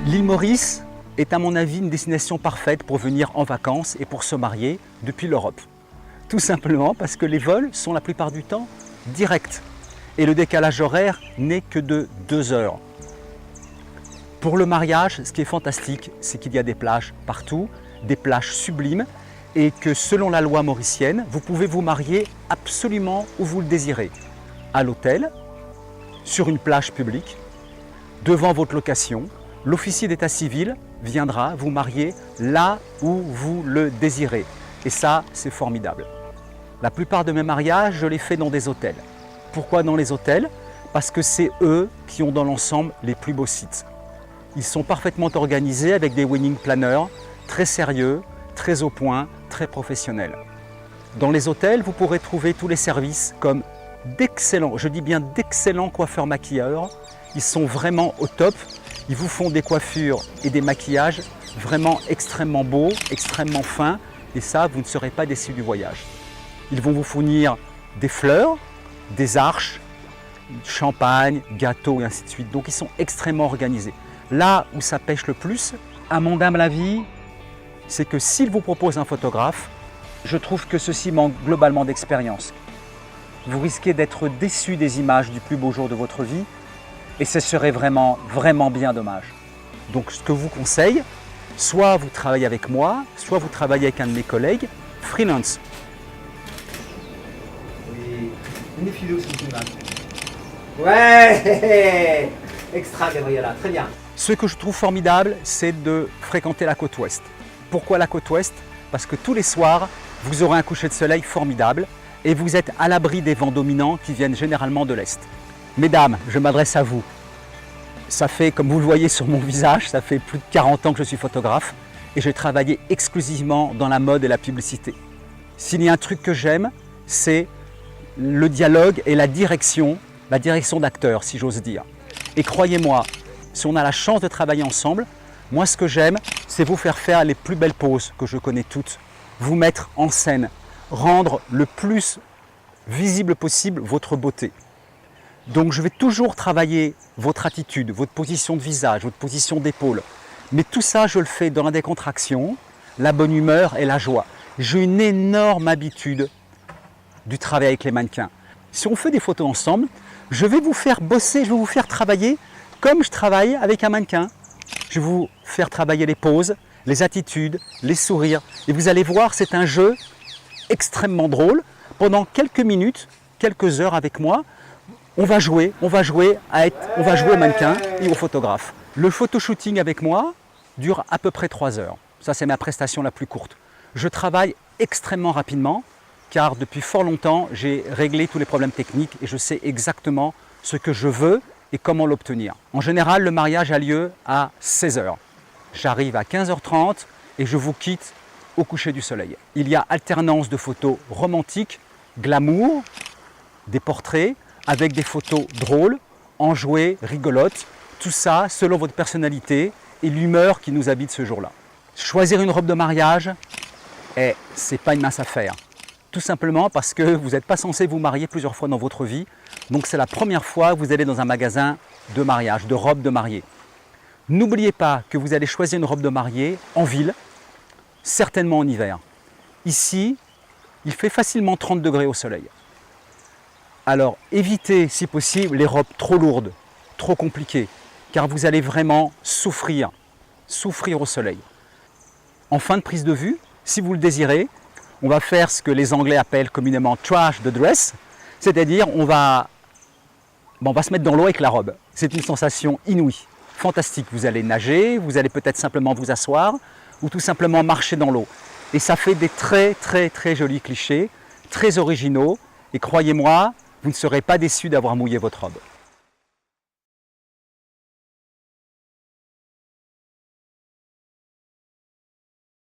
L'île Maurice est à mon avis une destination parfaite pour venir en vacances et pour se marier depuis l'Europe. Tout simplement parce que les vols sont la plupart du temps directs et le décalage horaire n'est que de 2 heures. Pour le mariage, ce qui est fantastique, c'est qu'il y a des plages partout, des plages sublimes et que selon la loi mauricienne, vous pouvez vous marier absolument où vous le désirez. À l'hôtel, sur une plage publique, devant votre location, l'officier d'état civil viendra vous marier là où vous le désirez. Et ça, c'est formidable. La plupart de mes mariages, je les fais dans des hôtels. Pourquoi dans les hôtels? Parce que c'est eux qui ont dans l'ensemble les plus beaux sites. Ils sont parfaitement organisés avec des wedding planners très sérieux, très au point, très professionnels. Dans les hôtels, vous pourrez trouver tous les services comme d'excellents, je dis bien d'excellents coiffeurs maquilleurs. Ils sont vraiment au top. Ils vous font des coiffures et des maquillages vraiment extrêmement beaux, extrêmement fins. Et ça, vous ne serez pas déçus du voyage. Ils vont vous fournir des fleurs, des arches, champagne, gâteaux et ainsi de suite. Donc ils sont extrêmement organisés. Là où ça pêche le plus, à mon humble avis, c'est que s'ils vous proposent un photographe, je trouve que ceci manque globalement d'expérience. Vous risquez d'être déçu des images du plus beau jour de votre vie et ce serait vraiment, vraiment bien dommage. Donc ce que je vous conseille, soit vous travaillez avec moi, soit vous travaillez avec un de mes collègues, freelance. Oui, une philo sur une image. Ouais. Extra, Gabriela, très bien. Ce que je trouve formidable, c'est de fréquenter la côte ouest. Pourquoi la côte ouest? Parce que tous les soirs, vous aurez un coucher de soleil formidable et vous êtes à l'abri des vents dominants qui viennent généralement de l'est. Mesdames, je m'adresse à vous. Ça fait, comme vous le voyez sur mon visage, ça fait plus de 40 ans que je suis photographe et j'ai travaillé exclusivement dans la mode et la publicité. S'il y a un truc que j'aime, c'est le dialogue et la direction d'acteur, si j'ose dire. Et croyez-moi, si on a la chance de travailler ensemble, moi ce que j'aime, c'est vous faire les plus belles poses que je connais toutes, vous mettre en scène, rendre le plus visible possible votre beauté. Donc je vais toujours travailler votre attitude, votre position de visage, votre position d'épaule. Mais tout ça, je le fais dans la décontraction, la bonne humeur et la joie. J'ai une énorme habitude du travail avec les mannequins. Si on fait des photos ensemble, je vais vous faire bosser, je vais vous faire travailler comme je travaille avec un mannequin. Je vais vous faire travailler les poses, les attitudes, les sourires. Et vous allez voir, c'est un jeu extrêmement drôle. Pendant quelques minutes, quelques heures avec moi, on va jouer au mannequin et au photographe. Le photoshooting avec moi dure à peu près 3 heures. Ça, c'est ma prestation la plus courte. Je travaille extrêmement rapidement car depuis fort longtemps, j'ai réglé tous les problèmes techniques et je sais exactement ce que je veux et comment l'obtenir. En général, le mariage a lieu à 16 heures. J'arrive à 15h30 et je vous quitte au coucher du soleil. Il y a alternance de photos romantiques, glamour, des portraits, avec des photos drôles, enjouées, rigolotes, tout ça selon votre personnalité et l'humeur qui nous habite ce jour-là. Choisir une robe de mariage, c'est pas une mince affaire. Tout simplement parce que vous n'êtes pas censé vous marier plusieurs fois dans votre vie, donc c'est la première fois que vous allez dans un magasin de mariage, de robes de mariée. N'oubliez pas que vous allez choisir une robe de mariée en ville, certainement en hiver. Ici, il fait facilement 30 degrés au soleil. Alors évitez si possible les robes trop lourdes, trop compliquées, car vous allez vraiment souffrir au soleil. En fin de prise de vue, si vous le désirez, on va faire ce que les Anglais appellent communément trash the dress, c'est-à-dire on va se mettre dans l'eau avec la robe. C'est une sensation inouïe, fantastique. Vous allez nager, vous allez peut-être simplement vous asseoir ou tout simplement marcher dans l'eau. Et ça fait des très très très jolis clichés, très originaux. Et croyez-moi, vous ne serez pas déçus d'avoir mouillé votre robe.